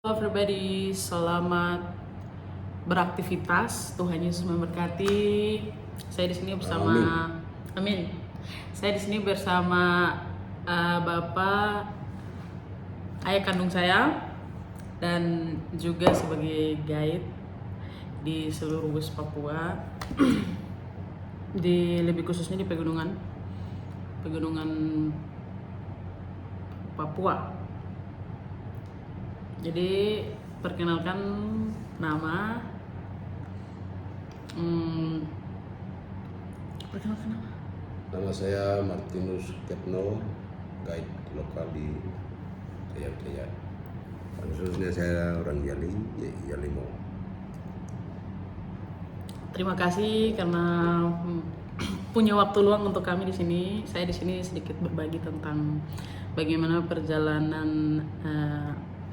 Halo everybody, selamat beraktivitas. Tuhan Yesus memberkati. Saya di sini bersama Amin. Saya di sini bersama Bapak ayah kandung saya dan juga sebagai guide di seluruh West Papua. Lebih khususnya di pegunungan Papua. Jadi perkenalkan nama. Nama saya Martinus Kepno, guide lokal di Jaya. Khususnya saya orang Yali, Yalimo. Terima kasih karena punya waktu luang untuk kami di sini. Saya di sini sedikit berbagi tentang bagaimana perjalanan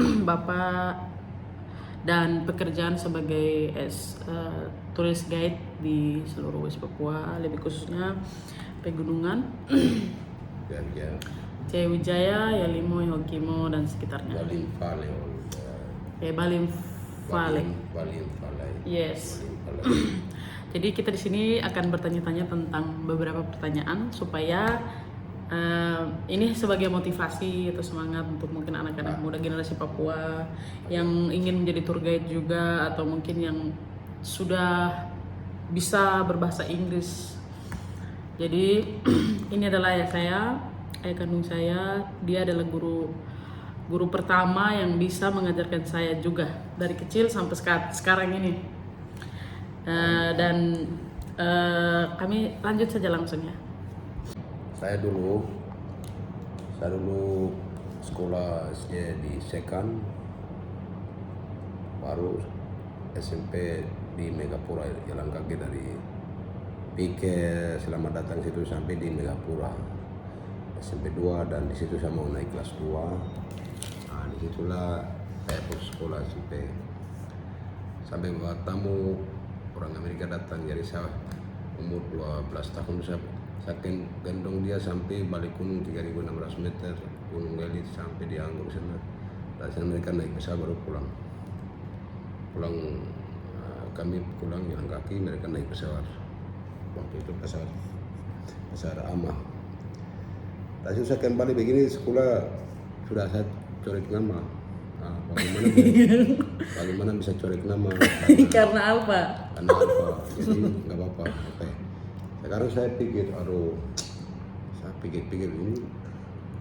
Bapak dan pekerjaan sebagai tourist guide di seluruh West Papua, lebih khususnya pegunungan Jaya, Yalimo, Hokimo dan sekitarnya. Balim Valley. Balim Valley. Balim Valley. Yes. Jadi kita di sini akan bertanya-tanya tentang beberapa pertanyaan supaya ini sebagai motivasi atau semangat untuk mungkin anak-anak muda generasi Papua yang ingin menjadi tour guide juga, atau mungkin yang sudah bisa berbahasa Inggris. Jadi ini adalah ayah kandung saya. Dia adalah guru pertama yang bisa mengajarkan saya juga dari kecil sampai sekarang ini. Dan kami lanjut saja langsung ya. Saya dulu sekolah SD di Sekan, baru SMP di Megapura, jalan kaki dari Pike Selamat Datang situ sampai di Megapura SMP 2, dan di situ saya mau naik kelas 2. Nah, disitulah saya sekolah SMP sampai bawa tamu orang Amerika datang. Jadi saya umur 12 tahun saya gendong dia sampai balik gunung 3.600 meter, Gunung Gelit sampai di Anggur sana. Dari sana mereka naik pesawat baru pulang. Kami pulang jalan kaki, mereka naik pesawat. Waktu itu pesawat Amah. Lalu saya kembali begini, sekolah sudah saya coret nama. Nah, bagaimana bisa coret nama? Karena apa? Jadi nggak apa-apa. Okay. Sekarang saya pikir ini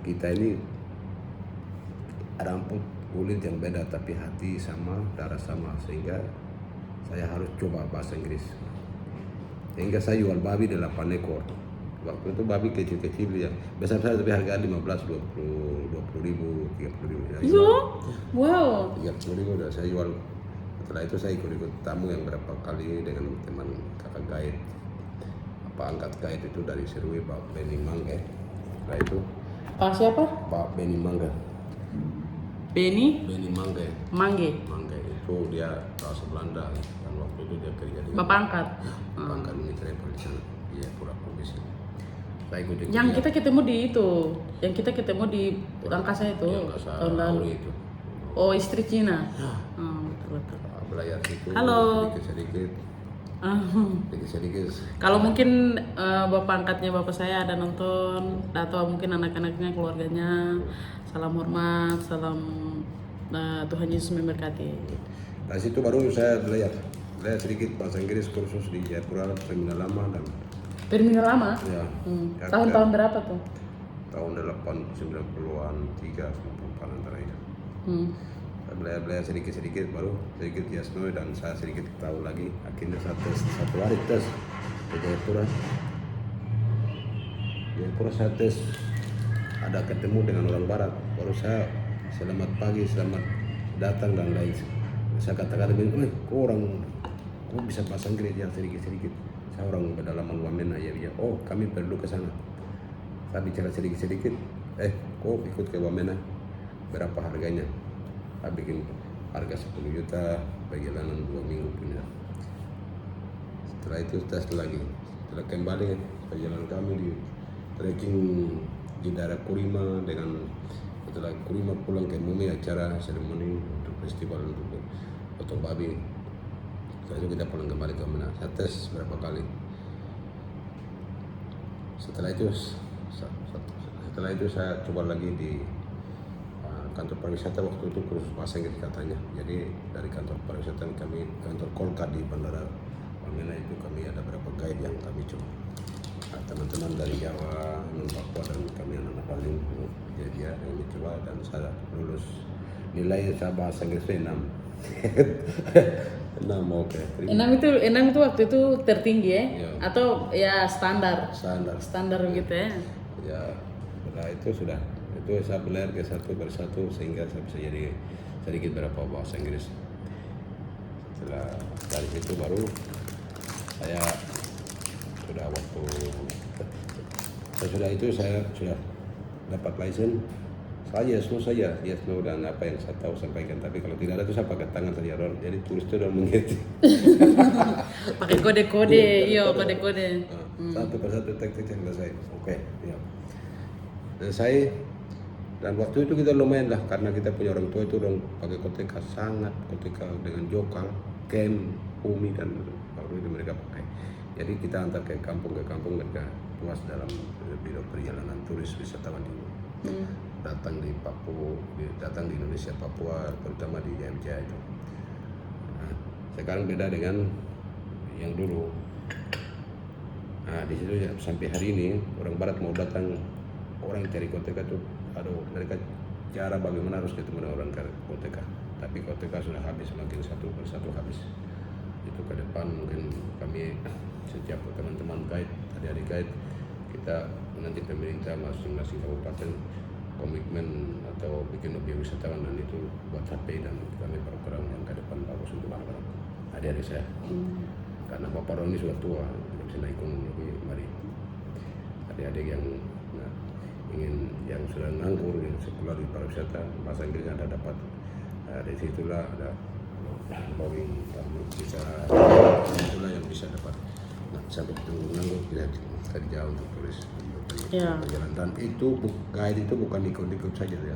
kita ini ada kulit yang beda tapi hati sama, darah sama, sehingga saya harus coba bahasa Inggris. Sehingga saya jual babi 8 ekor. Waktu itu babi kecil-kecil ya, besar-besar tapi harga 15, 20 ribu, 30 ribu. Wow. 30 ribu udah saya jual. Setelah itu saya ikut tamu yang berapa kali dengan teman kakak guide. Angkat guide itu dari Serui, Pak Benny Mangge. Setelah itu Pak siapa? Pak Benny Mangge. Benny Mangge itu dia bahasa Belanda, dan waktu itu dia kerja di Bapak angkat. Bapak angkat unit travel di sana. Iya, pura provinsi. Saya ikut Yang kita ketemu di itu, yang kita ketemu di Angkasa itu tahun lalu. Itu. Oh, istri Cina. Betul. Belajar situ. Halo. Sedikit. Kalau mungkin bapak angkatnya bapak saya ada nonton, atau mungkin anak-anaknya, keluarganya, salam hormat, salam Tuhan Yesus memberkati. Dari situ baru saya belajar sedikit bahasa Inggris, kursus di Jayapura, Terminal Lama dan Terminal Lama? Ya. Tahun-tahun berapa tuh? Tahun 90-an, 3-94 antara itu. Belajar sedikit baru sedikit Yasno, dan saya sedikit tahu lagi. Akhirnya saya tes satu hari tes ke Jayapura saya tes, ada ketemu dengan orang barat, baru saya selamat pagi, selamat datang dan lain. Saya katakan begini, kok bisa bahasa Inggris ya sedikit. Saya orang pedalaman Wamena ya. Oh, kami perlu ke sana. Saya bicara sedikit. Kok ikut ke Wamena? Berapa harganya? Saya bikin harga 10 juta, perjalanan 2 minggu punya. Setelah itu tes lagi. Setelah kembali perjalanan kami di trekking di daerah Kurima dengan Setelah kelima pulang ke Mumi, acara seremoni untuk festival untuk potong babi. Setelah itu kita pulang kembali ke Mina. Saya tes berapa kali. Setelah itu saya coba lagi di kantor pariwisata. Waktu itu kursus bahasa Inggris katanya. Jadi dari kantor pariwisata kami, kantor Kolka di Bandara Wamena itu kami ada beberapa guide yang kami coba. Teman-teman dari Jawa, Papua dan kami anak-anak Bali, dia yang coba dan saya lulus. Nilai saya bahasa Inggris 6. 6 oke. 6 itu waktu itu tertinggi ya? Iya. Atau ya standar Standar gitu ya? Ya, nah itu sudah. Itu saya belajar ke satu persatu sehingga saya bisa jadi sedikit berapa bahasa Inggris. Setelah dari situ baru saya sudah saya sudah dapat license. Saya yes no dan apa yang saya tahu sampaikan, tapi kalau tidak ada itu saya pakai tangan saja, jadi tulis itu udah mengerti. Pakai kode-kode, kode-kode. Satu persatu tek selesai. Oke, ya. Selesai. Dan waktu itu kita lumayan lah karena kita punya orang tua itu orang pakai koteka sangat koteka dengan jokal, kem, umi dan waktu itu mereka pakai. Jadi kita antar ke kampung mereka puas dalam bidang perjalanan turis wisatawan ini. Datang di Papua, datang di Indonesia, Papua, terutama di Jaya itu. Nah, sekarang beda dengan yang dulu. Nah, di situ ya, sampai hari ini orang Barat mau datang, orang cari koteka tuh, aduh, mereka cara bagaimana harus ketemu dengan orang koteka. Tapi koteka sudah habis, makin satu persatu habis. Itu ke depan mungkin kami setiap teman-teman guide, adik-adik guide, kita nanti pemerintah masing-masing kabupaten komitmen atau bikin objek wisatawan dan itu buat HP dan kami program yang ke depan bagus untuk anak-anak adik-adik saya. Karena bapak orang ini sudah tua, tidak bisa naik gunung lagi, mari adik-adik yang ingin yang sudah nganggur, yang sekolah di pariwisata, bahasa Inggris ada dapat. Dari situlah ada lowing bisa, itulah yang bisa dapat. Nah, sampai nganggur tidak kerja untuk tulis. Ya. Dan itu guide itu bukan ikut-ikut saja ya.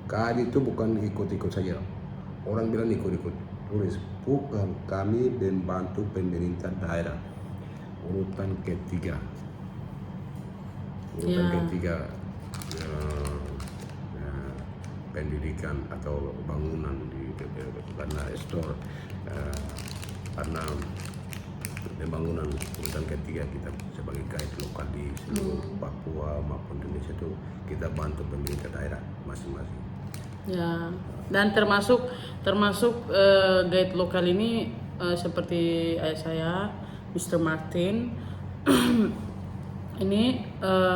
Guide itu bukan ikut-ikut saja. Orang bilang ikut-ikut turis, bukan. Kami membantu pemerintah daerah. Urutan ketiga. Pendidikan atau bangunan di karena store karena pembangunan urutan ketiga kita sebagai guide lokal di seluruh Papua maupun Indonesia itu kita bantu pemerintah daerah masing-masing. Ya, dan termasuk guide lokal ini seperti ayah saya, Mr. Martin. Ini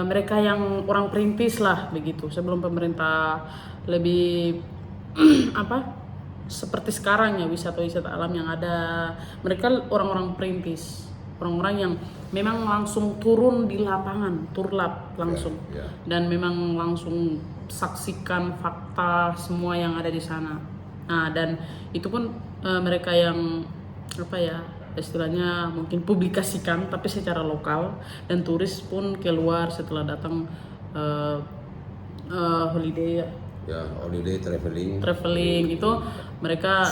mereka yang orang perintis lah begitu, sebelum pemerintah lebih seperti sekarang ya wisata alam yang ada. Mereka orang-orang perintis, orang-orang yang memang langsung turun di lapangan, turlap langsung, dan memang langsung saksikan fakta semua yang ada di sana. Nah, dan itu pun mereka yang istilahnya mungkin publikasikan tapi secara lokal, dan turis pun keluar setelah datang holiday traveling itu mereka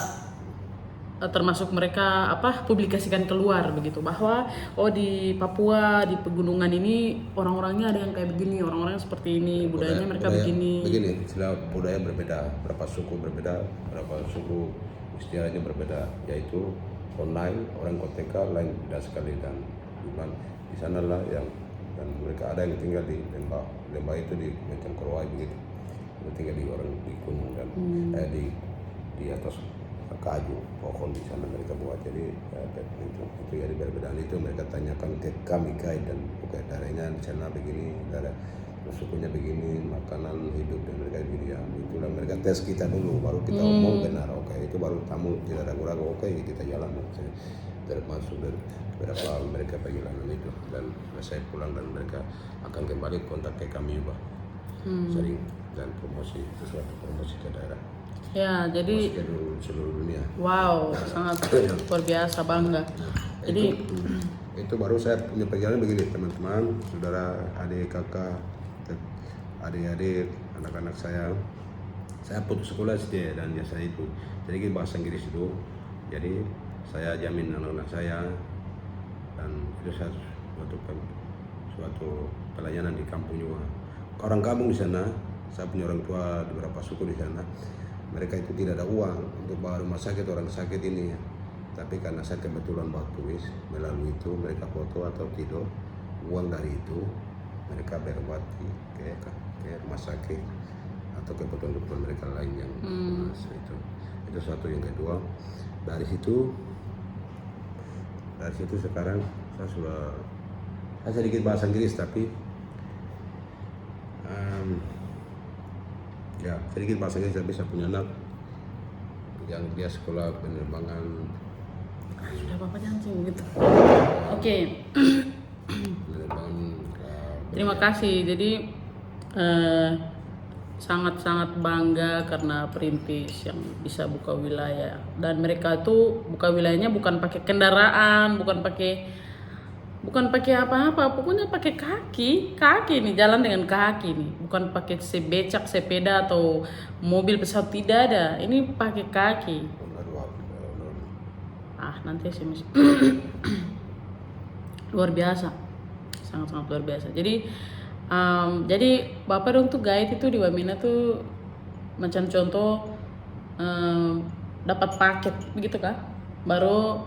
termasuk mereka publikasikan keluar begitu, bahwa di Papua di pegunungan ini orang-orangnya ada yang kayak begini, orang-orang seperti ini, budayanya mereka begini, istilah budaya berbeda, berapa suku berbeda, berapa suku istilahnya berbeda, yaitu online orang koteka lain beda sekali, dan di sana lah yang dan mereka ada yang tinggal di lembah itu di macam Korowai begitu, tinggal di orang di gunung dan di atas kayu pohon di sana mereka buat, jadi itu ya perbedaan itu mereka tanyakan ke kami guide, dan daerahnya di sana begini, daerah sukunya begini, makanan hidup dan mereka begini ya, itulah mereka tes kita dulu baru kita omong benar, itu baru tamu tidak ragu-ragu, kita jalan, termasuk dari berapa mereka perjalanan itu, dan saya pulang dan mereka akan kembali kontak ke kami juga sering, dan promosi sesuatu promosi ke daerah. Ya, jadi seluruh dunia. Wow, sangat luar biasa, bangga. Jadi itu baru saya punya perjalanan begini, teman-teman, saudara, adik, kakak, adik-adik, anak-anak saya. saya putus sekolah SD dan biasa itu sedikit bahasa Inggris itu, jadi saya jamin anak-anak saya, dan itu suatu pelayanan di kampung juga. Orang kampung di sana, saya punya orang tua di beberapa suku di sana, mereka itu tidak ada uang untuk bawa rumah sakit orang sakit ini, tapi karena saya kebetulan buat tulis melalui itu mereka foto atau tidur, uang dari itu mereka berobat ke rumah sakit atau kebutuhan mereka lain yang itu satu. Yang kedua, dari situ sekarang saya sedikit bahasa Inggris, tapi ya sedikit bahasa Inggris, tapi saya punya anak yang dia sekolah penerbangan. Sudah Bapak jangan singgung gitu. Oke. Penerbangan. Terima kasih. Jadi sangat-sangat bangga karena Perintis yang bisa buka wilayah, dan mereka tuh buka wilayahnya bukan pakai kendaraan, bukan pakai apa-apa, pokoknya pakai kaki nih, jalan dengan kaki nih, bukan pakai sebecak, sepeda atau mobil, pesawat, tidak ada, ini pakai kaki. Nanti SMS. Luar biasa, sangat-sangat luar biasa. Jadi Bapak dong tuh guide itu di Wamena tuh macam contoh dapat paket begitu kah? Baru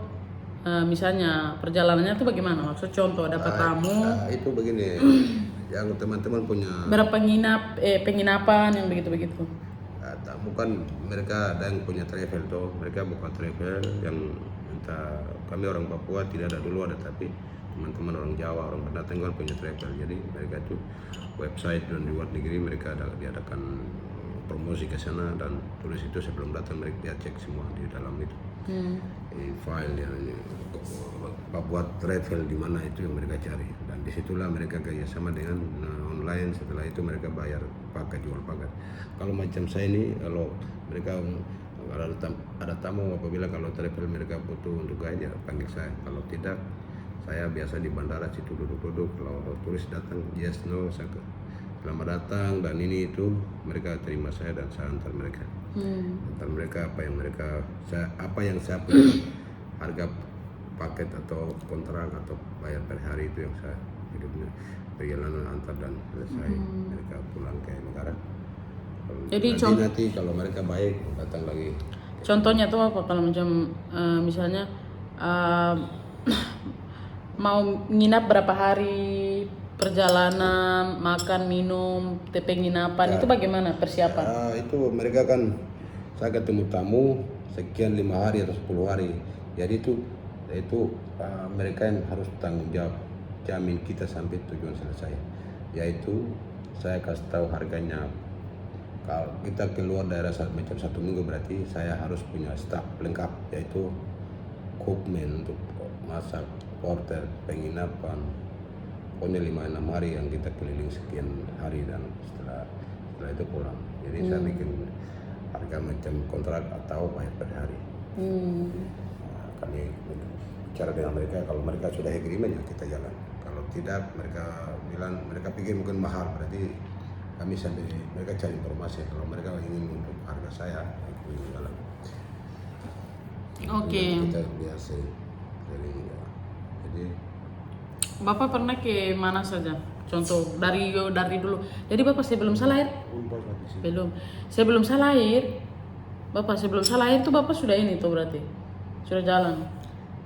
misalnya perjalanannya tuh bagaimana? Maksud contoh dapat tamu. Itu begini, yang teman-teman punya berapa penginapan yang begitu-begitu. Tamu kan mereka ada yang punya travel tuh, mereka buka travel yang entah, kami orang Papua tidak ada dulu ada, tapi teman-teman orang Jawa, orang pendatang kan punya travel, jadi mereka itu website dan di luar negeri mereka diadakan promosi ke sana, dan tulis itu sebelum datang mereka dia cek semua di dalam itu file yang Papua travel di mana itu yang mereka cari, dan disitulah mereka kerjasama dengan online. Setelah itu mereka bayar paket, jual paket. Kalau macam saya ini, kalau mereka ada tamu apabila kalau travel mereka butuh untuk guide ya panggil saya, kalau tidak saya biasa di bandara situ duduk-duduk, kalau turis datang yes no saya selamat datang dan ini itu, mereka terima saya dan saya antar mereka. Antar mereka apa yang saya punya harga paket atau kontrak atau bayar per hari itu yang saya hidupnya perjalanan antar dan selesai mereka pulang ke negara. Jadi nanti kalau mereka baik datang lagi. Contohnya tuh apa kalau macam misalnya mau nginap berapa hari, perjalanan, makan, minum, penginapan itu bagaimana persiapan? Itu mereka kan, saya ketemu tamu sekian 5 hari atau 10 hari, jadi itu mereka yang harus tanggung jawab jamin kita sampai tujuan selesai, yaitu saya kasih tahu harganya. Kalau kita keluar daerah macam 1 minggu berarti saya harus punya staff lengkap, yaitu cookman untuk masak, porter, penginapan, pokoknya 5-6 hari yang kita keliling sekian hari, dan setelah itu pulang. Jadi saya bikin harga macam kontrak atau bayar per hari. Kami bicara dengan mereka, kalau mereka sudah agreement ya kita jalan, kalau tidak mereka bilang, mereka pikir mungkin mahal, berarti kami sambil mereka cari informasi, kalau mereka ingin untuk harga saya itu jalan. Oke. Kita biasa keliling ya. Jadi Bapak pernah ke mana saja? Contoh dari dulu. Jadi Bapak sebelum saya lahir? Belum. Sebelum saya lahir, sebelum saya lahir tuh Bapak sudah ini tuh berarti. Sudah jalan.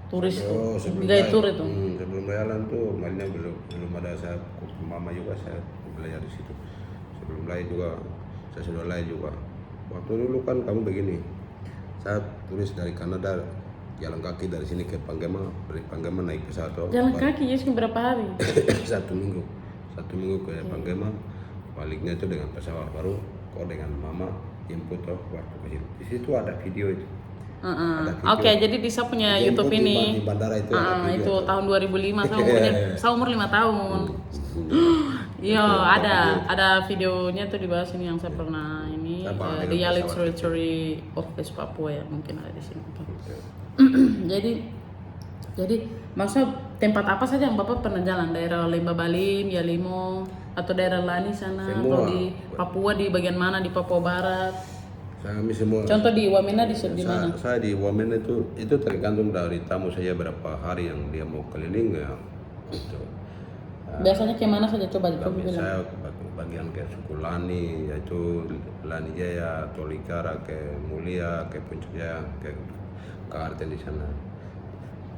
Turis tuh. Gaya tur itu. Sebelum jalan tuh malnya belum ada, saya mama juga saya belajar di situ. Sebelum lahir juga saya sudah lahir juga. Waktu dulu kan kamu begini. Saya turis dari Kanada, jalan kaki dari sini ke Panggema, dari Panggema naik pesawat. Jalan kaki ya berapa hari? 1 minggu ke Panggema, baliknya itu dengan pesawat, baru kok dengan mama jemput waktu kecil. Di situ ada video itu. Oke, jadi Disa punya YouTube ini. Di bandara itu. Itu tahun 2005, saya umur 5 tahun. Iya, ada videonya tuh di bawah sini yang saya pernah ini. The Yali Territory of West Papua ya, mungkin ada di sini. Jadi maksudnya tempat apa saja yang Bapak pernah jalan? Daerah Lemba Balim, Yalimo, atau daerah Lani sana, semua. atau di Papua di bagian mana, di Papua Barat? Kami semua. Contoh di Wamena di mana? Saya di Wamena itu tergantung dari tamu saya berapa hari yang dia mau keliling ya. Gitu. Biasanya kemana saja coba Kami bilang. saya bagian ke suku Lani, yaitu Lani Jaya, Tolikara, ke Mulia, ke Puncak Jaya, ke Arten di sana.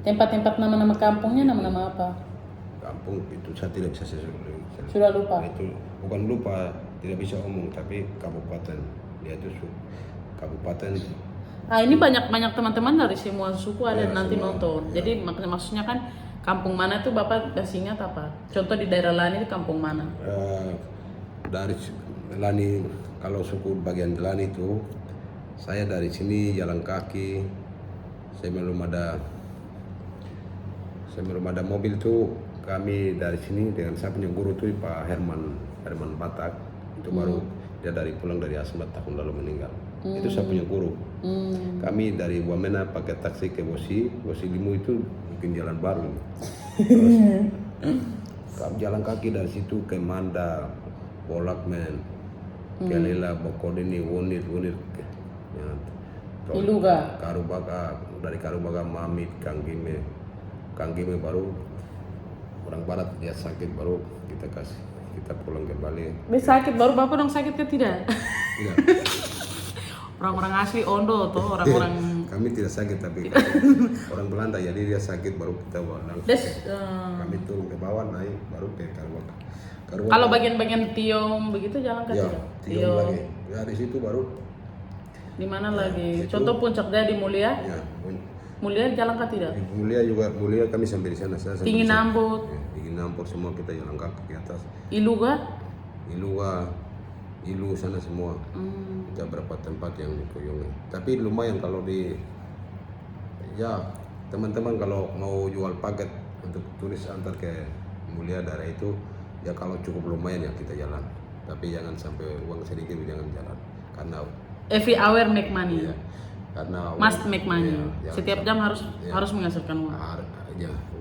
Tempat-tempat nama-nama kampungnya nama-nama apa? Kampung itu saya tidak bisa Sudah lupa. Itu bukan lupa, tidak bisa omong, tapi kabupaten dia itu kabupaten. Nah ini banyak teman-teman dari semua suku ada Ya, nanti semua. nonton. Ya. Jadi maksudnya kan kampung mana tuh Bapak masih ingat apa? Contoh di daerah Lani itu kampung mana? Dari Lani, kalau suku bagian Lani itu saya dari sini jalan kaki, saya belum ada mobil tuh. Kami dari sini dengan saya punya guru tuh Pak Herman Batak, itu baru dia pulang dari Asmat tahun lalu meninggal. Itu saya punya guru. Kami dari Wamena pakai taksi ke Bosi Limu, itu bikin jalan baru. Terus kami jalan kaki dari situ ke Manda, Bolakmen, Kelela, Bokodini, Wunit, ya, Iluga. Karubaga, dari Karubaga Mamit, Kang Gime baru orang barat dia sakit, baru kita pulang kembali. Dia sakit baru Bapak dong sakit ke tidak? Iya. Orang-orang asli Ondo tuh orang-orang. Kami tidak sakit, tapi orang Belanda, jadi dia sakit baru kita langsung. Kami turun ke bawah, naik baru ke Karubaga. Kalau bagian-bagian Tiong begitu jalan ke Ya, tidak? Tiong lagi. Ya di situ baru. Di mana lagi? itu. Contoh Puncak Jaya di Mulia. Ya, Mulia jalan ke tidak? di Mulia kami sampai di sana. Saya sampai Tinggi di sana. Nambut. Ya, Tinggi Nambut semua kita jalan kaki ke atas. Iluga. Ilu sana semua. Ada berapa tempat yang dikunjungi. Tapi lumayan kalau teman-teman kalau mau jual paket untuk turis antar ke Mulia daerah itu, ya kalau cukup lumayan ya kita jalan. Tapi jangan sampai uang sedikit, jangan jalan. Karena Every hour make money. ya, karena Must make money. ya, Setiap jam harus menghasilkan uang.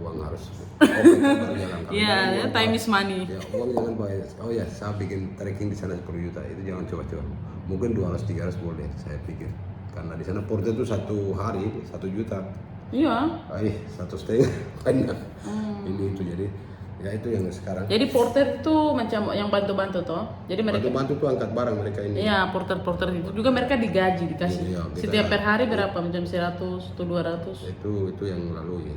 uang harus baru jalan. Kalau Iya, jangan uang, time is money. ya uang jangan bayar. Oh ya, saya bikin trekking di sana 10 juta, itu jangan coba-coba. Mungkin 200-300 boleh, saya pikir. Karena di sana porter itu 1 hari 1 juta. Iya. 1,5 banyak. Ini itu jadi ya itu yang sekarang. Jadi porter itu macam yang bantu-bantu toh. Jadi mereka Bantu tuh angkat barang mereka ini. iya, porter itu juga mereka digaji, dikasih. Iya, kita- Setiap per hari berapa? Macam 100 atau 200. Itu yang lalu ya.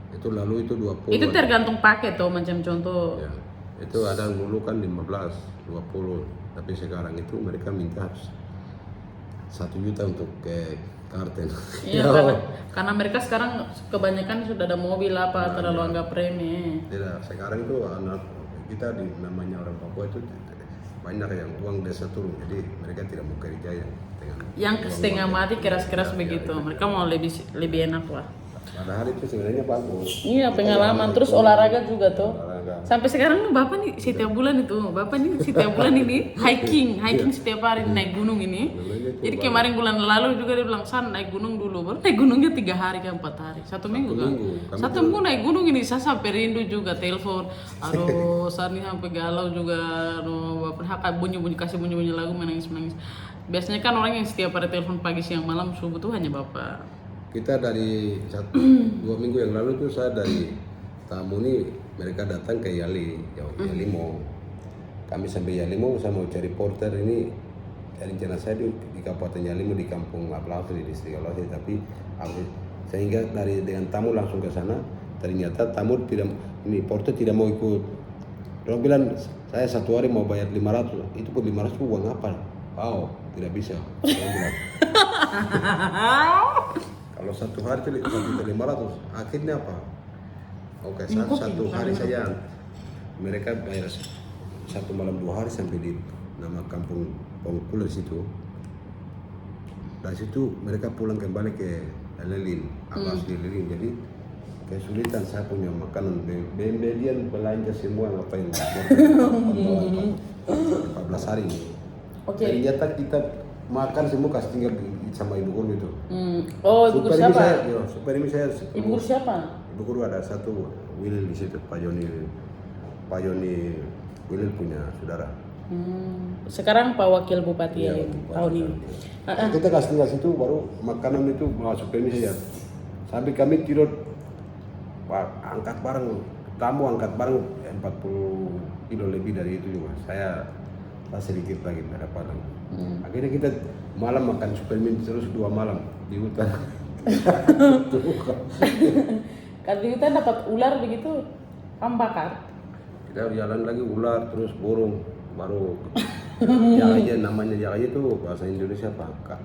Itu lalu itu 20. Itu tergantung paket toh, macam contoh. Ya, itu ada dulu kan 15, 20, tapi sekarang itu mereka minta 1 juta untuk ke karten. Iya, karena mereka sekarang kebanyakan sudah ada mobil apa, terlalu anggap remeh. Tidak, sekarang itu anak kita di namanya orang Papua itu banyak yang uang desa turun, jadi mereka tidak mau kerja Yang uang setengah warga. mati keras-keras Ya, begitu. ya, Mereka mau lebih enak lah. Padahal itu sebenarnya bagus. Iya, pengalaman terus olahraga juga tuh. Olahraga. Sampai sekarang nih Bapak nih setiap bulan ini hiking setiap hari naik gunung ini. Jadi kemarin bulan lalu juga dia bilang San naik gunung dulu, baru naik gunungnya 3 hari ke 4 hari, 1 minggu kan? Kami 1 minggu naik gunung ini saya sampai rindu juga telepon, aduh San ini sampai galau juga, aduh Bapak hak kasih bunyi lagu menangis. Biasanya kan orang yang setiap hari telepon pagi siang malam subuh tuh hanya Bapak. Kita dari 2 minggu yang lalu tuh saya dari tamu nih mereka datang ke Yalimo. Kami sampai Yalimo, saya mau cari porter ini. Rencana saya di Kabupaten Yalimo di Kampung Aplausi di Distrik Aplausi, tapi sehingga dengan tamu langsung ke sana. Ternyata tamu porter tidak mau ikut. Orang bilang saya 1 hari mau bayar 500, itu pun 500 uang apa? Wow, tidak bisa. Saya bilang, kalau 1 hari itu 1.500, akhirnya apa? Oke, 1 hari saja mereka bayar 1 malam 2 hari sampai di nama kampung Pongkul di situ. Dari situ mereka pulang kembali ke Lelin, Abbas di Lelin. Jadi kesulitan saya punya makanan, belian belanja semua ngapain? 14 hari. Oke. Ternyata kita makan semua kasih tinggal sama ibu guru itu. Oh, ibu guru siapa? Super ini saya. Ibu guru siapa? Ibu guru ada satu Willy di situ, Pak Yoni Willy punya saudara. Sekarang Pak Wakil Bupati ya Iya, itu, Bupati tahun ini. Kita kasih tinggal situ baru makanan itu masuk ini saja. Sampai kami tidur angkat barang, tamu angkat barang 40 kilo lebih dari itu juga. Saya sedikit lagi berapa lagi. Akhirnya kita malam makan suplemen terus 2 malam di hutan. Kalau di hutan dapat ular begitu, kamu bakar. Kita jalan lagi ular terus burung baru jaga namanya jaga itu bahasa Indonesia apa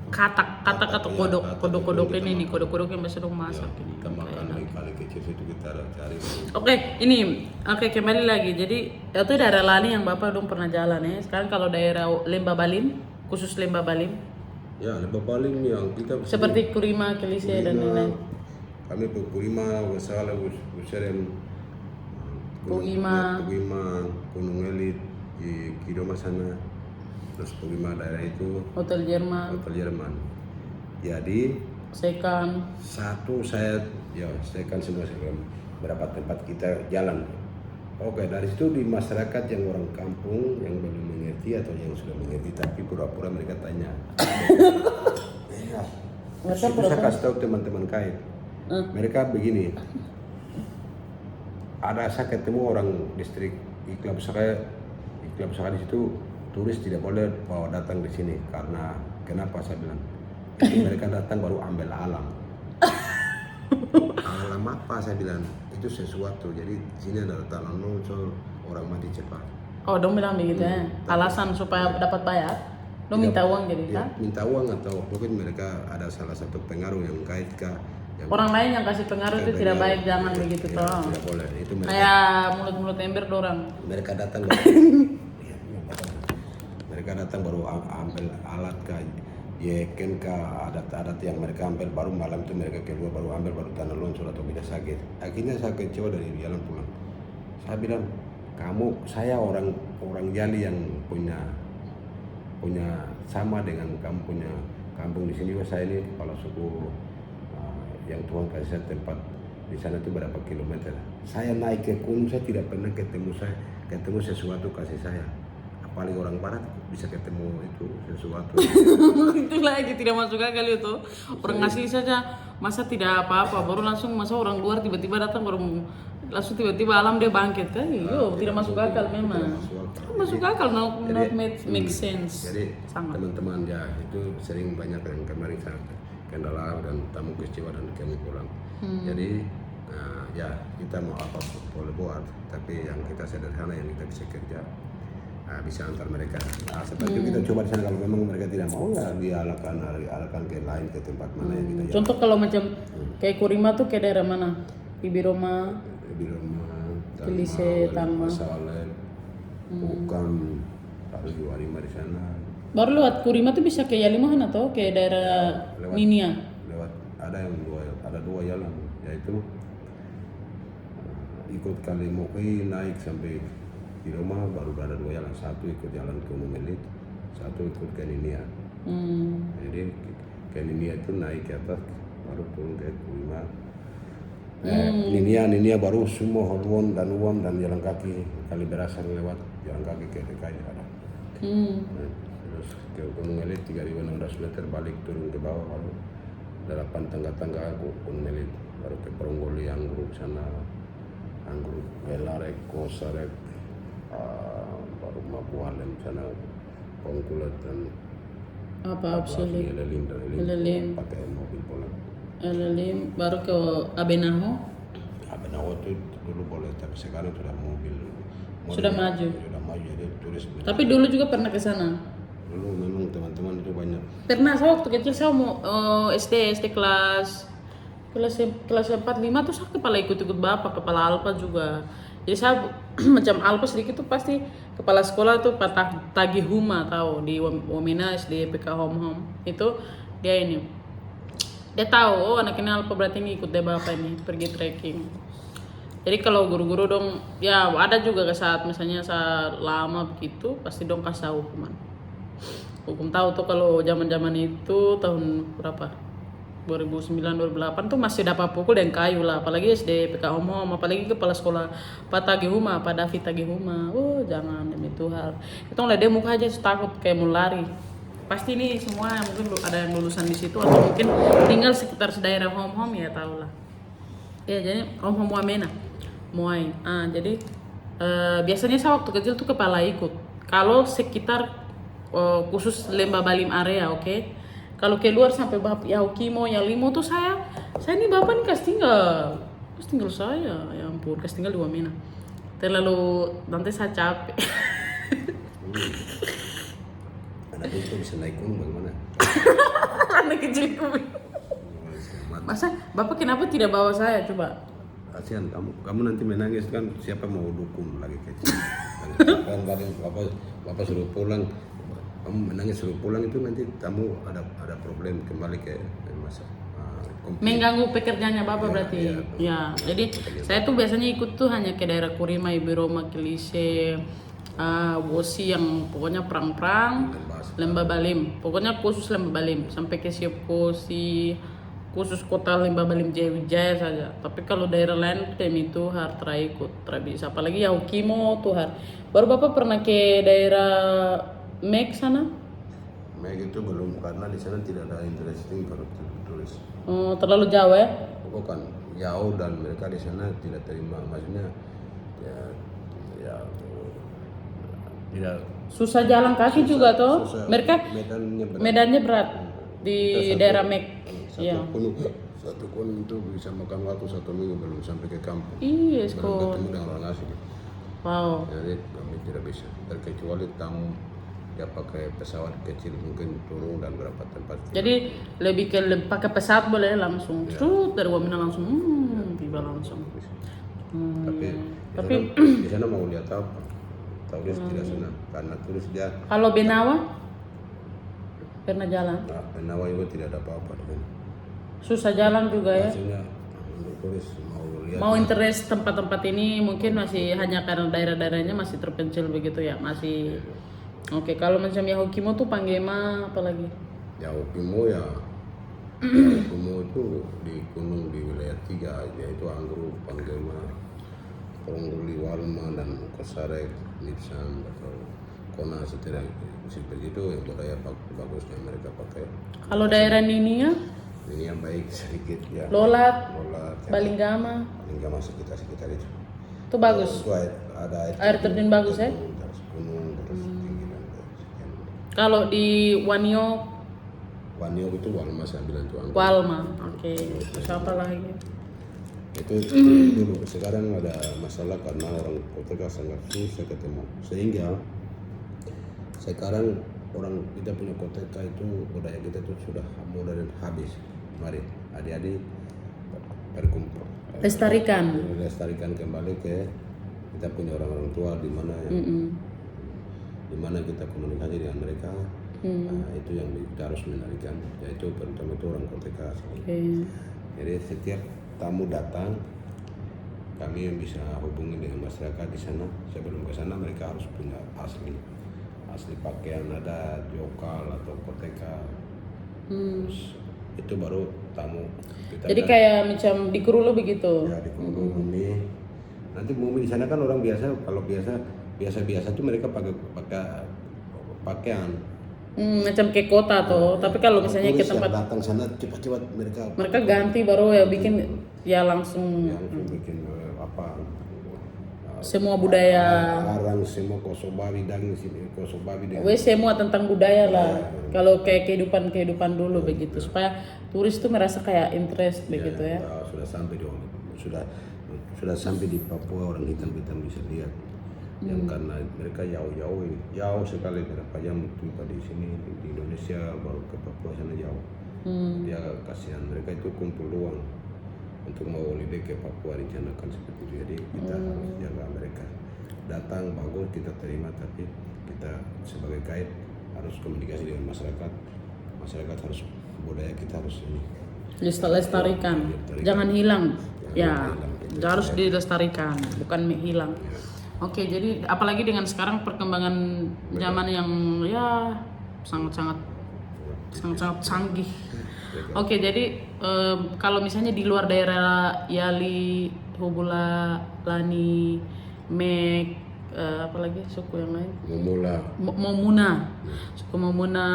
Kata kodok ini nih, kodok yang biasa dong masak ini. kita makan lagi kali kecil itu kita cari. Oke, kembali lagi. Jadi itu daerah Lani yang Bapak dong pernah jalan ya. Sekarang kalau daerah Lemba Balim, khusus Lemba Balim, Ya Lemba Balim yang kita seperti Kurima, Kelise dan lain-lain. kami Kurima, Wasala, Useren, Pugima, Gunung Elit di Kidoma sana, terus Pugima daerah itu Hotel Jerman, Hotel Jerman. Jadi Sekan. saya kan semua berapa tempat kita jalan. Oke, dari situ di masyarakat yang orang kampung yang belum mengerti atau yang sudah mengerti tapi pura-pura mereka tanya. Iya. Saya kasih tahu teman-teman kait. Mereka begini. Saya ketemu orang distrik Iklam Saka di situ turis tidak boleh bawa datang di sini karena kenapa saya bilang itu mereka datang baru ambil alam. Alam apa saya bilang itu sesuatu jadi di sini ada tanah longsor orang mati cepat. Oh, dong bilang begitu ya. Alasan supaya dapat bayar, dong minta uang jadi Ya, kan? minta uang atau mungkin mereka ada salah satu pengaruh yang kait kah yang Orang lain yang kasih pengaruh itu tidak baik, jangan begitu ya, toh. tidak boleh itu Kayak mulut-mulut ember dorang. mereka datang mereka datang baru ambil alat kah yeken kah adat-adat yang mereka ambil baru malam itu mereka keluar baru ambil baru tanah longsor atau tidak sakit. Akhirnya saya kecewa dari jalan pulang. Saya bilang saya orang Jali yang punya sama dengan kamu punya kampung di sini. Saya ini kepala suku yang Tuhan kasih saya tempat di sana itu berapa kilometer. Saya naik ke gunung saya tidak pernah ketemu sesuatu kasih saya. Apalagi orang barat bisa ketemu itu sesuatu. Itu lagi tidak masuk akal itu. Orang ngasih saja masa tidak apa-apa, baru langsung masa orang luar tiba-tiba datang baru langsung tiba-tiba alam dia bangkit kan? Tidak masuk akal memang. Masuk akal, not make sense. Jadi Sangat. teman-teman ya itu sering banyak yang kemarin saya kendala dan tamu kecewa dan kami pulang. Jadi ya kita mau apa boleh buat, tapi yang kita sederhana yang kita bisa kerja bisa antar mereka. Seperti itu kita coba di sana kalau memang mereka tidak mau ya dialahkan ke lain ke tempat mana yang kita Contoh kalau macam kayak Kurima tuh ke daerah mana? Ibiroma, Kelise, Tanma. Saleh, bukan lalu Juwarima di sana. Baru lewat Kurima tuh bisa ke Yalimahan atau ke daerah Ninia? Lewat ada dua jalan yaitu ikut Kalimoki naik sampai di rumah baru ada dua jalan, satu ikut jalan ke Gunung Elit, satu ikut ke Ninia. Jadi ke Ninia itu naik ke atas baru turun ke Kurima. Ninia baru semua Holwon dan Uam dan jalan kaki kali berasal lewat jalan kaki ke DKI ada. Terus ke Gunung Elit 3.600 meter balik turun ke bawah baru 8 tangga-tangga ke Gunung Elit baru ke Peronggoli Anggruk sana Anggruk Belarek Kosarek baru Mapualem sana Pongkulet dan Apa Absili? Elelim pakai mobil pulang. Elelim baru ke Abenaho. Abenaho itu dulu boleh tapi sekarang sudah mobil. Sudah maju. Sudah maju jadi turis. Tapi dulu juga pernah ke sana. Dulu memang teman-teman itu banyak. Pernah saya waktu kecil saya mau SD kelas 4 5 tuh saya kepala ikut-ikut bapak, kepala alpa juga. Jadi saya macam alpa sedikit tuh pasti kepala sekolah tuh Pak Tagih Huma tahu di Wamena SD PK Home itu dia tahu oh anak ini alpa berarti ini ikut dia bapak ini pergi trekking. Jadi kalau guru-guru dong ya ada juga ke saat misalnya saat lama begitu pasti dong kasih hukuman. Hukum tahu tuh kalau zaman-zaman itu tahun berapa? 2009-2008 tuh masih dapat pukul dan kayu lah, apalagi SD PK Om, apalagi kepala sekolah Pak Tagi Huma, Pak David Tagi Huma. Jangan, demi Tuhan. Itu ngeliat dia muka aja takut kayak mau lari. Pasti ini semua mungkin ada yang lulusan di situ atau mungkin tinggal sekitar daerah home ya, tau lah. Ya jadi home Wamena, Muay. Jadi biasanya saya waktu kecil tuh kepala ikut. Kalau sekitar khusus Lembah Balim area, oke. Kalau keluar sampai Yaukimo, Yalimo tuh saya ini bapak nih kasih tinggal saya, ya ampun, kasih tinggal di Wamena. Terlalu nanti saya capek. Anak itu bisa naik gunung bagaimana? Anak kecil masa bapak kenapa tidak bawa saya coba? Kasihan kamu nanti menangis kan, siapa mau dukung lagi kecil? Kan bapak suruh pulang, kamu menangis suruh pulang itu nanti kamu ada problem kembali ke masa mengganggu pekerjaannya bapak berarti. Ya, jadi saya tuh biasanya ikut tuh hanya ke daerah Kurima, Ibiroma, Kilise, Wosi yang pokoknya perang-perang, Lembah Balim, pokoknya khusus Lembah Balim sampai ke Siopkosi, khusus kota Lembah Balim Jaya saja. Tapi kalau daerah lain demi itu harus terikut, bisa. Apalagi Yaukimo tuh baru bapak pernah ke daerah Mek sana? Mek itu belum, karena di sana tidak ada interesting kalau turis. Terlalu jauh ya? Bukan jauh, dan mereka di sana tidak terima, maksudnya ya tidak. Susah jalan kaki juga toh. Mereka medannya berat di daerah Mek. Satu kun itu bisa makan waktu 1 minggu belum sampai ke kampung. Iya, belum ketemu dengan orang asing. Wow. Jadi kami tidak bisa, terkecuali tamu ya pakai pesawat kecil mungkin turun dan berapa tempat. Jadi lebih ke pakai pesawat boleh langsung, dari Wamena langsung, tiba langsung. Tapi di sana mau lihat apa? Turis tidak sana, karena turis dia. Kalau Benawa pernah jalan? Nah, Benawa juga tidak ada apa-apa di sana. Susah jalan juga ya? Maksudnya turis mau lihat. Mau interest tempat-tempat ini mungkin masih hanya karena daerah-daerahnya masih terpencil begitu ya, masih. Oke, kalau macam Yahukimo tuh Panggema apalagi? Yahukimo itu di gunung di wilayah 3, yaitu Angguru, Panggema, Pongguli, Walma, dan Kosarek, Nipsan atau Kona, seperti itu yang budaya bagusnya mereka pakai. Kalau daerah Ninia? Ini yang baik sedikit ya. Lolat, ya. Balinggama sekitar itu. Itu bagus. Itu ada air terjun bagus ya? Gunung terus tinggi dan sekian. Kalau di Wanio itu Walma, saya bilang itu Angguru. Walma, oke. Terus apa lagi? Itu dulu. Sekarang ada masalah karena orang kota sangat susah ketemu, sehingga sekarang orang kita punya kota itu, budaya kita itu sudah modern habis. Mari adik-adik berkumpul, lestarikan kembali ke kita punya orang-orang tua di mana di mana kita komunikasi dengan mereka. Itu yang kita harus menarikan, yaitu pertama itu orang kota asli. Jadi setiap tamu datang, kami yang bisa hubungi dengan masyarakat di sana. Sebelum ke sana mereka harus punya asli pakaian, ada jokal atau koteka. Terus itu baru tamu kita. Jadi kayak macam di Kurulo begitu. Ya, di Kurulo Mumi. Nanti Mumi di sana kan orang biasa, kalau biasa tuh mereka pakai pakaian. Macam ke kota tuh, tapi kalau misalnya ke tempat datang sana cepat-cepat mereka ganti baru ya bikin ya langsung bikin apa semua budaya larang semua kosobabi dan semua tentang budaya lah. Kalau kayak kehidupan dulu begitu, supaya turis tuh merasa kayak interest begitu ya. Sudah sampai di Papua, orang hitam bisa lihat. Yang karena mereka jauh sekali, berapa jam tiba di sini di Indonesia, baru ke Papua sana jauh. Dia kasihan, mereka itu kumpul uang untuk mau holiday ke Papua, rencanakan seperti itu. Jadi kita harus jaga mereka. Datang bagus kita terima, tapi kita sebagai guide harus komunikasi dengan masyarakat. Masyarakat harus, budaya kita harus ini lestarikan, jangan hilang. Harus dilestarikan, bukan hilang. Oke, jadi apalagi dengan sekarang perkembangan zaman yang ya sangat-sangat sangat-sangat canggih. Oke, jadi kalau misalnya di luar daerah Yali, Hubula, Lani, Mek, apalagi suku yang lain? Memula Momuna, suku Momuna,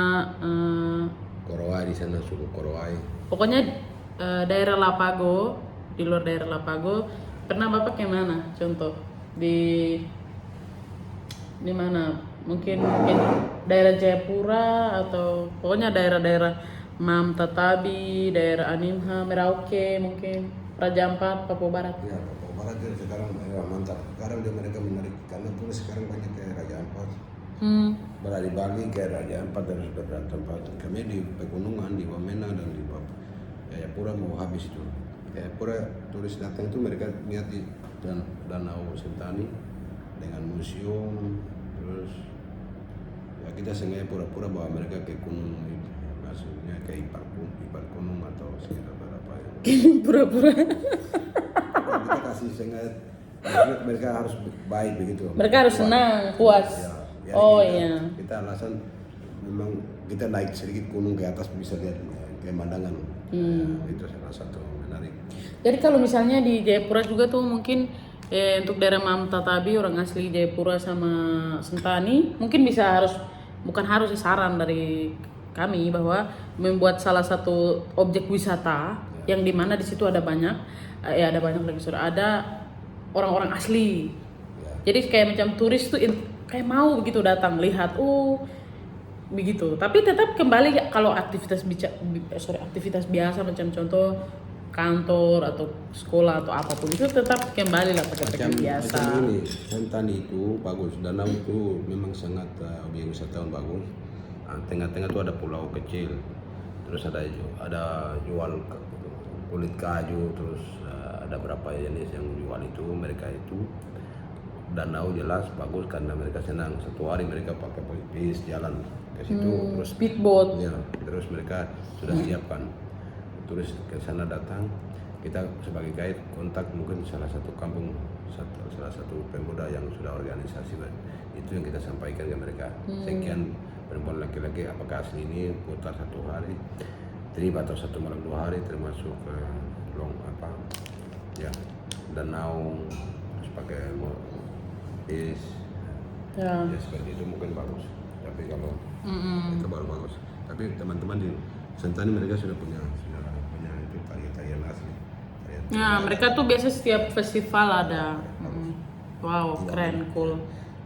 Korowai di sana, suku Korowai. pokoknya daerah Lapago, di luar daerah Lapago, pernah Bapak ke mana? Contoh di mana? Mungkin daerah Jayapura atau pokoknya daerah-daerah Mam Tatabi, daerah Animha, Merauke, mungkin Raja Ampat, Papua Barat. Ya, Papua Barat itu sekarang mantap. Sekarang dia mereka menarik karena turis sekarang banyak kayak Raja Ampat. Berada di Bali kayak Raja Ampat dan beberapa tempat. Kami di pegunungan di Wamena dan di Jayapura mau habis itu. Jayapura turis datang itu mereka lihat di Danau Sentani dengan museum, terus ya kita sengaja pura-pura bahwa mereka ke gunung, maksudnya ke ipar gunung atau sekitar berapa ya. Pura-pura. Kita kasih sengaja mereka harus baik begitu. Mereka harus senang, puas. Ya, Oh kita, iya. Kita alasan memang kita naik sedikit gunung ke atas bisa lihat pemandangan. Ya, itu salah satu menarik. Jadi kalau misalnya di Jayapura juga tuh mungkin untuk daerah Mam Tatabi orang asli Jayapura sama Sentani mungkin bukan harus saran dari kami bahwa membuat salah satu objek wisata yang dimana di situ ada banyak lagi sudah ada orang-orang asli. Jadi kayak macam turis tuh kayak mau begitu datang lihat begitu. Tapi tetap kembali kalau aktivitas biasa macam contoh kantor atau sekolah atau apapun itu tetap kembali lah pakai biasa. Macam ini, Sentani itu bagus, danau itu memang sangat objek wisatawan bagus. Tengah-tengah itu ada pulau kecil, terus ada jual kulit kayu, terus ada berapa jenis yang jual itu. Mereka itu danau jelas bagus karena mereka senang. Satu hari mereka pakai bis jalan ke situ, terus speedboat. ya, terus mereka sudah siapkan. Turis ke sana datang, kita sebagai guide kontak mungkin salah satu kampung, salah satu pemuda yang sudah organisasi, itu yang kita sampaikan ke mereka. Sekian perempuan laki-laki apakah asli ini putar 1 hari, trip atau 1 malam 2 hari termasuk danau, terus pakai bis, ya seperti itu mungkin bagus. Tapi kalau itu baru bagus. Tapi teman-teman di Sentani mereka sudah punya itu tarian asli. Nah, mereka tuh biasa setiap festival ada. Wow, keren, cool.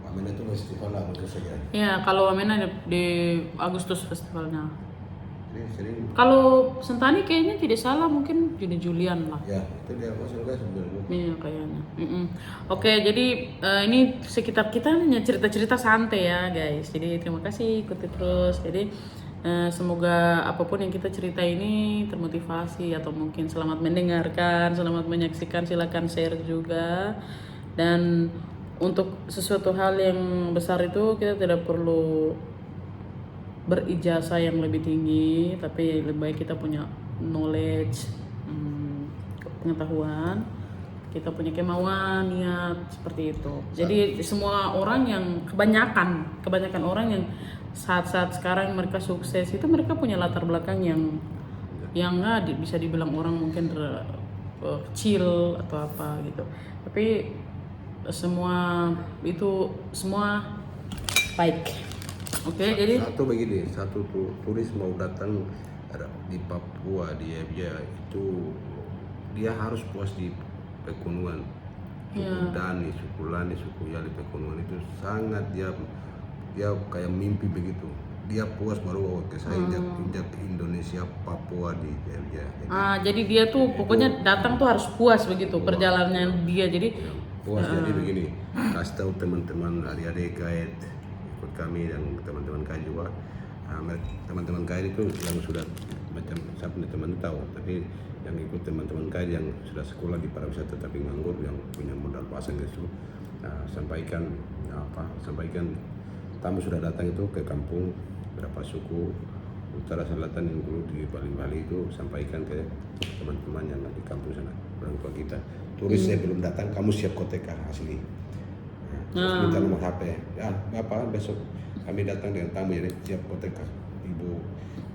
Wamena itu festival lah menurut saya. Ya, kalau Wamena di Agustus festivalnya. Sering. Kalau Sentani kayaknya tidak salah mungkin Juni-Julian lah. Ya, itu dia maksudnya sebenarnya. Iya kayaknya. Oke, jadi ini sekitar kita hanya cerita-cerita santai ya guys. Jadi terima kasih ikuti terus. Jadi semoga apapun yang kita cerita ini termotivasi atau mungkin selamat mendengarkan, selamat menyaksikan, silakan share juga. Dan untuk sesuatu hal yang besar itu kita tidak perlu berijazah yang lebih tinggi, tapi lebih baik kita punya knowledge, pengetahuan, kita punya kemauan, niat seperti itu. Jadi semua orang yang kebanyakan orang yang saat-saat sekarang mereka sukses itu mereka punya latar belakang yang nggak bisa dibilang orang mungkin kecil atau apa gitu. Tapi semua baik. Oke, jadi satu begini, turis mau datang di Papua, dia itu dia harus puas di pegunungan. Suku Dani, suku Lani, suku Yali, pegunungan itu sangat dia kayak mimpi begitu. Dia puas baru ke saya injak Indonesia, Papua di dia. Jadi dia tuh pokoknya datang tuh harus puas begitu perjalanan dia. Jadi puas jadi begini, kasih tahu teman-teman adik-adik guide ikut kami dan teman-teman kaya juga. Teman-teman kaya itu yang sudah macam saya punya teman tahu, tapi yang ikut teman-teman kaya yang sudah sekolah di pariwisata tapi nganggur, yang punya modal pasang itu, sampaikan tamu sudah datang itu ke kampung berapa suku utara selatan yang dulu di Bali itu, sampaikan ke teman-teman yang di kampung sana, orang tua kita. Turis saya belum datang, kamu siap koteka asli. Terus minta nomor HP. Ya, Bapak besok kami datang dengan tamu jadi siap koteka. ibu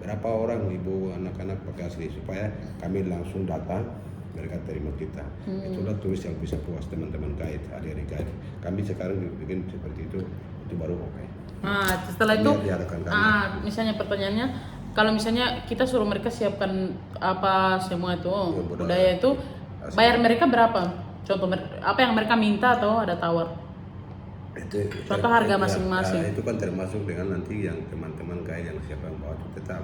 berapa orang ibu anak-anak pakai asli supaya kami langsung datang mereka terima kita. Itulah turis yang bisa puas teman-teman guide, adik-adik guide. Kami sekarang bikin seperti itu baru oke. Nah, setelah itu, Diadakan kami. misalnya pertanyaannya, kalau misalnya kita suruh mereka siapkan apa semua itu, budaya itu, bayar mereka berapa? Contoh, apa yang mereka minta atau ada tawar? Contoh harga masing-masing. Itu kan termasuk dengan nanti yang teman-teman guide yang siapa yang bawa itu tetap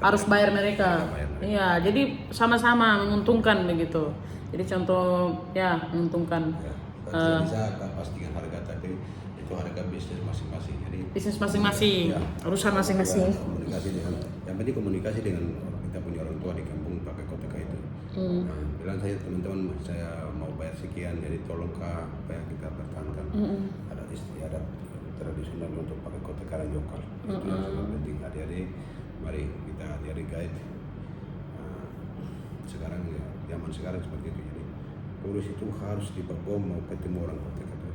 Harus bayar mereka. Bayar mereka. Iya, jadi sama-sama menguntungkan begitu. Jadi contoh ya menguntungkan. Tidak bisa pastikan harga, tapi itu harga bisnis masing-masing. Jadi Bisnis masing-masing, urusan masing-masing. komunikasi dengan, yang penting komunikasi dengan kita punya orang tua di kampung pakai koteka itu. Nah, bilang saya teman-teman saya mau bayar sekian, jadi tolong kak supaya kita pertahankan ada istiadat tradisional untuk pakai koteka dan lokal. Itu yang sangat penting. Adik-adik, mari kita adik-adik guide. Sekarang ya zaman sekarang seperti itu. Jadi turis itu harus di Papua mau ketemu orang koteka itu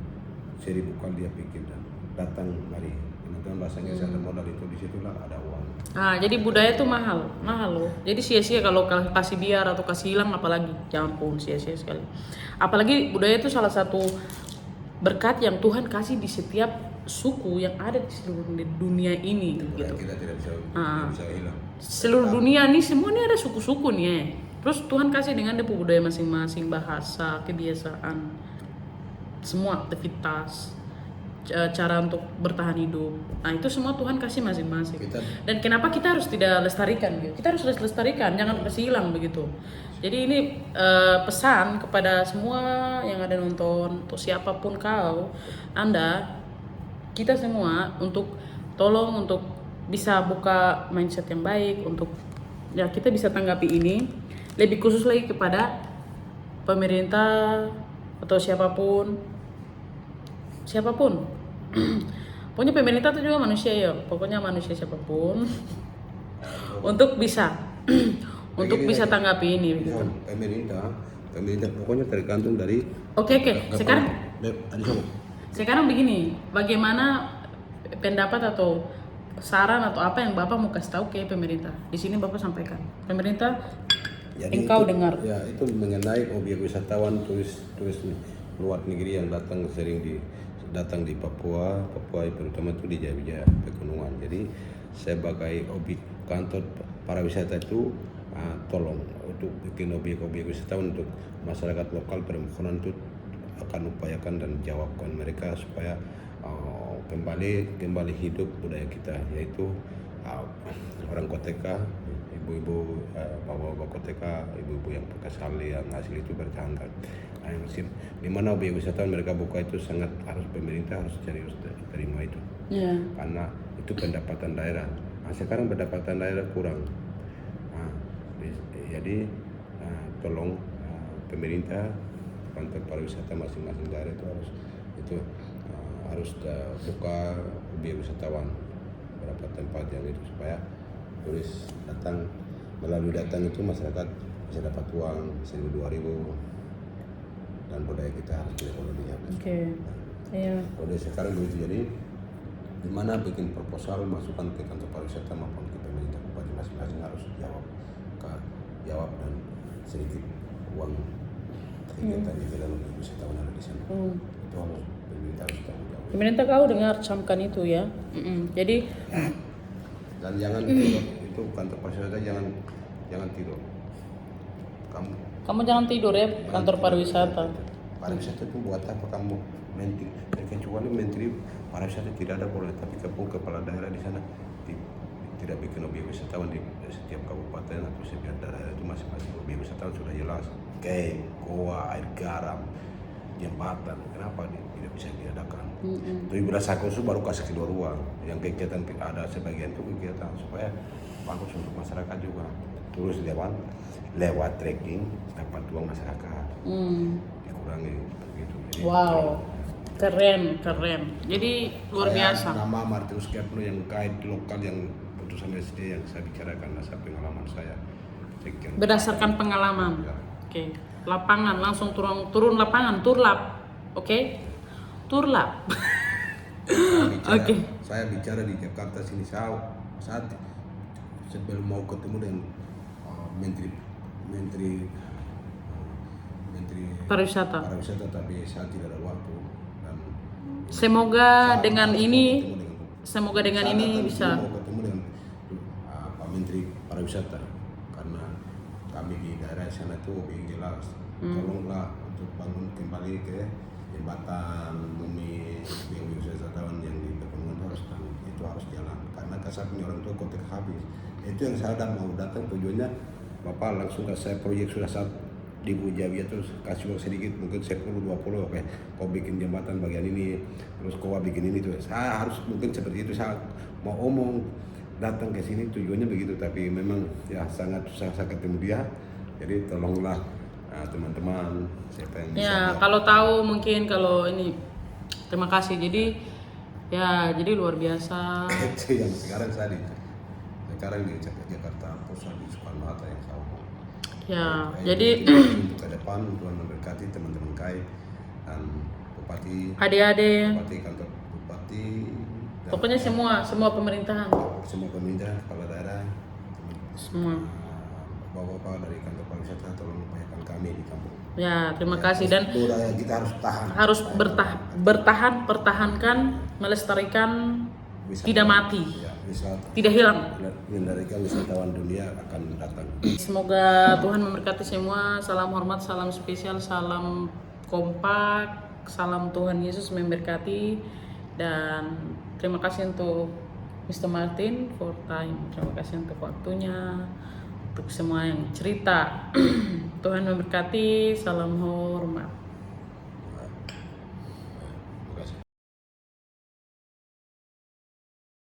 1000 kali dia pikir dan datang mari teman-teman rasanya saya ada modal itu di situlah ada uang. Nah, jadi budaya itu mahal loh. Jadi sia-sia kalau kasih biar atau kasih hilang, apalagi, ya ampun, sia-sia sekali. Apalagi budaya itu salah satu berkat yang Tuhan kasih di setiap suku yang ada di seluruh dunia ini, gitu. Kita tidak bisa hilang. Seluruh dunia nih semua nih ada suku-suku nih ya. Terus Tuhan kasih dengan dia budaya masing-masing, bahasa, kebiasaan, semua aktivitas, cara untuk bertahan hidup. Nah, itu semua Tuhan kasih masing-masing. Dan kenapa kita harus tidak lestarikan gitu? Kita harus lestarikan, jangan kasih hilang begitu. Jadi ini pesan kepada semua yang ada nonton, untuk siapapun kau, Anda, kita semua untuk tolong untuk bisa buka mindset yang baik, untuk ya kita bisa tanggapi ini lebih khusus lagi kepada pemerintah atau siapapun. Pokoknya pemerintah itu juga manusia ya, pokoknya manusia siapapun untuk bisa untuk bisa tanggapi ini gitu. Pemerintah pokoknya tergantung dari Oke. Sekarang begini, bagaimana pendapat atau saran atau apa yang Bapak mau kasih tahu ke pemerintah? Di sini Bapak sampaikan. Pemerintah, engkau dengar. Ya, itu mengenai objek wisatawan turis luar negeri yang datang di Papua terutama itu di Jaya Pegunungan. Jadi sebagai objek kantor para wisata itu tolong untuk bikin objek wisatawan untuk masyarakat lokal, permohonan itu akan upayakan dan jawabkan mereka supaya kembali hidup budaya kita, yaitu orang koteka, ibu-ibu bawa koteka, ibu-ibu yang pakai sali yang asli itu bertahankan. Di mana objek wisatawan mereka buka itu sangat harus pemerintah harus serius terima itu. Karena itu pendapatan daerah. Sekarang pendapatan daerah kurang. Jadi tolong pemerintah kantor pariwisata masing-masing daerah itu harus buka objek wisatawan beberapa tempat yang itu supaya turis melalui datang itu masyarakat bisa dapat uang 1.000-2.000 dan budaya kita harus lebih habis. Budaya sekarang begitu. Jadi di mana bikin proposal masukan ke kantor pariwisata maupun ke pemerintah bupati masing-masing harus jawab dan sedikit uang kegiatan di dalam wisatawan ada di sana. Itu harus pemerintah harus tanggung jawab. Pemerintah kau dengar camkan itu ya. Jadi dan jangan tidur, itu kantor pariwisata jangan tidur. Kamu jangan tidur ya kantor pariwisata. Pariwisata itu buat apa kamu menteri? Kecuali menteri pariwisata tidak ada boleh, tapi kepala daerah di sana tidak bikin objek wisatawan di setiap kabupaten atau setiap daerah itu masing-masing objek wisatawan sudah jelas. Kayak goa, air garam, jembatan, kenapa tidak bisa diadakan? Tapi bila Sakosu baru kasih kedua ruang, yang kegiatan ada sebagian itu kegiatan supaya bagus untuk masyarakat juga. Terus lewat trekking dapat uang masyarakat, dikurangi begitu. Wow, keren. Jadi luar biasa. Nama Martinus Kepler yang guide lokal yang putusan SD yang saya bicarakan dasar pengalaman saya. Berdasarkan pengalaman. Oke. Lapangan langsung turun lapangan, turlap. Oke. Turlap. Saya bicara di Jakarta sini saat sebelum mau ketemu dengan menteri menteri menteri Pariwisata. pariwisata, tapi saya tidak ada waktu dan Semoga saat dengan harus ini, mau ketemu dengan semoga dengan saat ini datang bisa. sini mau ketemu dengan Pak Menteri Pariwisata, karena kami di daerah sana itu ingin jelas tolonglah untuk bangun kembali ke jembatan Bumi yang wisatawan yang di Pegunungan itu harus jalan, karena saya punya orang tua kotek habis. Itu yang saya udah mau datang, tujuannya Bapak langsung saya proyek sudah saat di Bujawi terus kasih uang sedikit mungkin 10-20, oke kau bikin jembatan bagian ini, terus kau bikin ini tuh, saya harus mungkin seperti itu. Saya mau omong datang ke sini tujuannya begitu, tapi memang ya sangat susah saya ketemu dia, jadi tolonglah teman-teman siapa yang bisa Ya, kalau tahu mungkin kalau ini terima kasih. Jadi ya, jadi luar biasa. itu yang sekarang di Jakarta Pusat di Soekarno Hatta yang saya omong. Ya, Kayak jadi untuk ke depan Tuhan memberkati teman-teman Kai dan Bupati adik-adik, kantor Bupati dan pokoknya semua pemerintahan, semua pemerintah, kepala daerah, semua. bapak-bapak dari kantor pariwisata, tolong upayakan kami di kampung. Ya, terima kasih dan Budaya kita harus tahan. harus bertahan, pertahankan, melestarikan, Wisata- tidak mati, Ya, wisata. tidak hilang. Melestarikan wisatawan dunia akan datang. Semoga Tuhan memberkati semua. Salam hormat, salam spesial, salam kompak, salam Tuhan Yesus memberkati. Dan terima kasih untuk Mr. Martin for time. Terima kasih untuk waktunya, untuk semua yang cerita. Tuhan memberkati. Salam hormat.